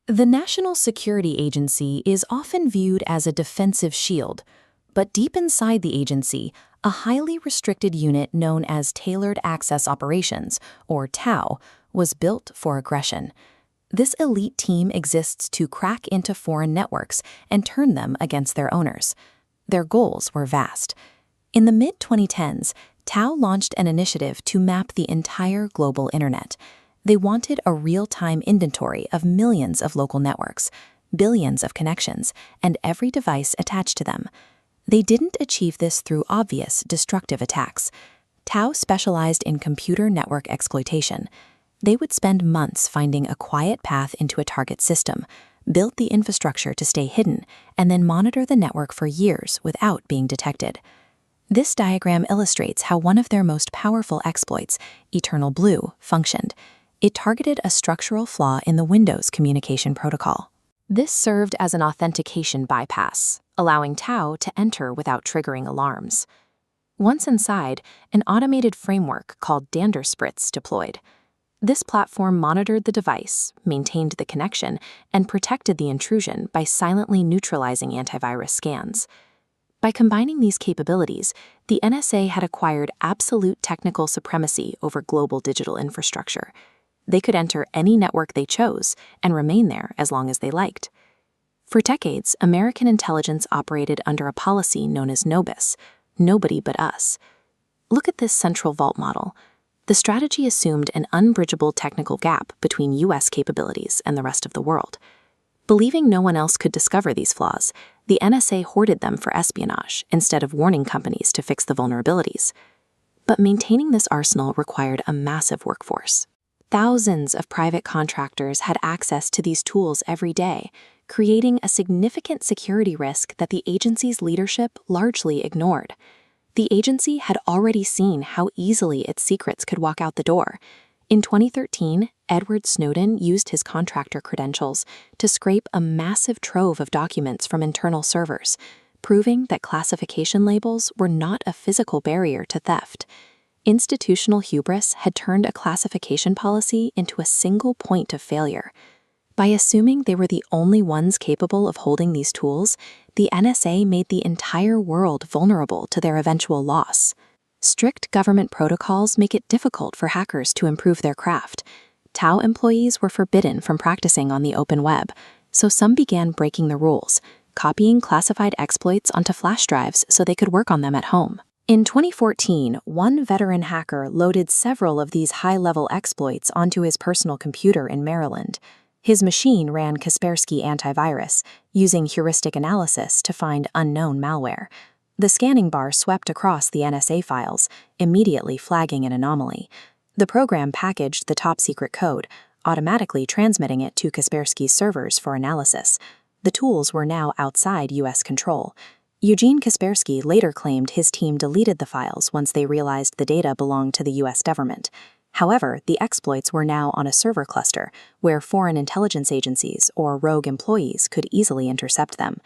The National Security Agency is often viewed as a defensive shield, but deep inside the agency, a highly restricted unit known as Tailored Access Operations, or TAO, was built for aggression. This elite team exists to crack into foreign networks and turn them against their owners. Their goals were vast. In the mid-2010s, TAO launched an initiative to map the entire global internet. They wanted a real-time inventory of millions of local networks, billions of connections, and every device attached to them. They didn't achieve this through obvious, destructive attacks. TAO specialized in computer network exploitation. They would spend months finding a quiet path into a target system, build the infrastructure to stay hidden, and then monitor the network for years without being detected. This diagram illustrates how one of their most powerful exploits, Eternal Blue, functioned. It targeted a structural flaw in the Windows communication protocol. This served as an authentication bypass, allowing TAO to enter without triggering alarms. Once inside, an automated framework called Danderspritz deployed. This platform monitored the device, maintained the connection, and protected the intrusion by silently neutralizing antivirus scans. By combining these capabilities, the NSA had acquired absolute technical supremacy over global digital infrastructure. They could enter any network they chose and remain there as long as they liked. For decades, American intelligence operated under a policy known as NOBUS, nobody but us. Look at this central vault model. The strategy assumed an unbridgeable technical gap between U.S. capabilities and the rest of the world. Believing no one else could discover these flaws, the NSA hoarded them for espionage instead of warning companies to fix the vulnerabilities. But maintaining this arsenal required a massive workforce. Thousands of private contractors had access to these tools every day, creating a significant security risk that the agency's leadership largely ignored. The agency had already seen how easily its secrets could walk out the door. In 2013, Edward Snowden used his contractor credentials to scrape a massive trove of documents from internal servers, proving that classification labels were not a physical barrier to theft. Institutional hubris had turned a classification policy into a single point of failure. By assuming they were the only ones capable of holding these tools, the NSA made the entire world vulnerable to their eventual loss. Strict government protocols make it difficult for hackers to improve their craft. TAO employees were forbidden from practicing on the open web, so some began breaking the rules, copying classified exploits onto flash drives so they could work on them at home. In 2014, one veteran hacker loaded several of these high-level exploits onto his personal computer in Maryland. His machine ran Kaspersky antivirus, using heuristic analysis to find unknown malware. The scanning bar swept across the NSA files, immediately flagging an anomaly. The program packaged the top-secret code, automatically transmitting it to Kaspersky's servers for analysis. The tools were now outside U.S. control. Eugene Kaspersky later claimed his team deleted the files once they realized the data belonged to the U.S. government. However, the exploits were now on a server cluster, where foreign intelligence agencies or rogue employees could easily intercept them.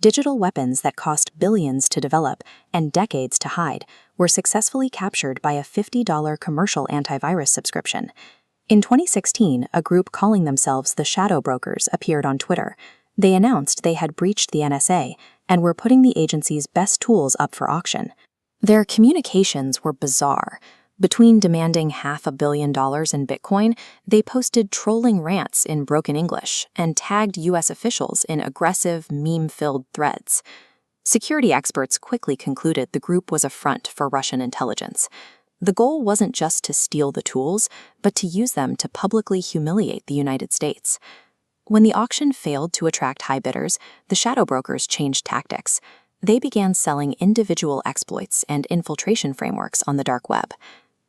Digital weapons that cost billions to develop and decades to hide were successfully captured by a $50 commercial antivirus subscription. In 2016, a group calling themselves the Shadow Brokers appeared on Twitter. They announced they had breached the NSA and were putting the agency's best tools up for auction. Their communications were bizarre. Between demanding $500 million in Bitcoin, they posted trolling rants in broken English and tagged U.S. officials in aggressive, meme-filled threads. Security experts quickly concluded the group was a front for Russian intelligence. The goal wasn't just to steal the tools, but to use them to publicly humiliate the United States. When the auction failed to attract high bidders, the shadow brokers changed tactics. They began selling individual exploits and infiltration frameworks on the dark web.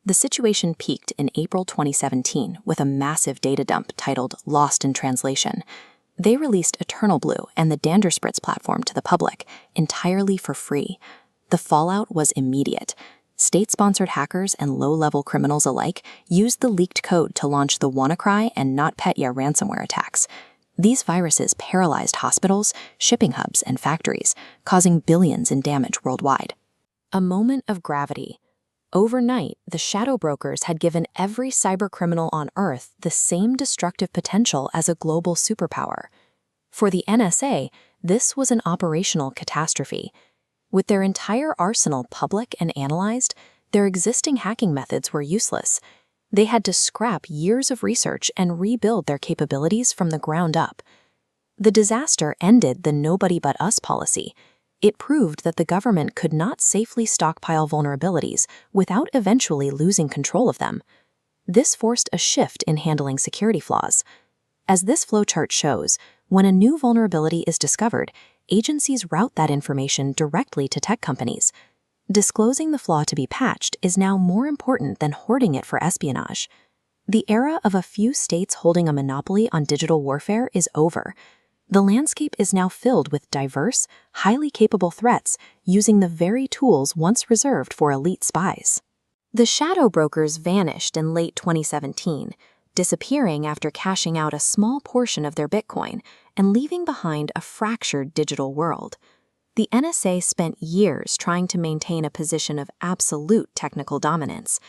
The situation peaked in April 2017 with a massive data dump titled Lost in Translation. They released Eternal Blue and the Danderspritz platform to the public, entirely for free. The fallout was immediate. State-sponsored hackers and low-level criminals alike used the leaked code to launch the WannaCry and NotPetya ransomware attacks. These viruses paralyzed hospitals, shipping hubs, and factories, causing billions in damage worldwide. A moment of gravity. Overnight, the shadow brokers had given every cybercriminal on Earth the same destructive potential as a global superpower. For the NSA, this was an operational catastrophe. With their entire arsenal public and analyzed, their existing hacking methods were useless. They had to scrap years of research and rebuild their capabilities from the ground up. The disaster ended the nobody but us policy. It proved that the government could not safely stockpile vulnerabilities without eventually losing control of them. This forced a shift in handling security flaws. As this flowchart shows, when a new vulnerability is discovered, agencies route that information directly to tech companies. Disclosing the flaw to be patched is now more important than hoarding it for espionage. The era of a few states holding a monopoly on digital warfare is over. The landscape is now filled with diverse, highly capable threats using the very tools once reserved for elite spies. The shadow brokers vanished in late 2017, disappearing after cashing out a small portion of their Bitcoin and leaving behind a fractured digital world. The NSA spent years trying to maintain a position of absolute technical dominance.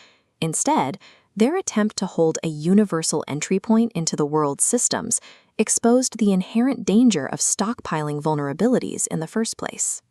Instead, their attempt to hold a universal entry point into the world's systems exposed the inherent danger of stockpiling vulnerabilities in the first place.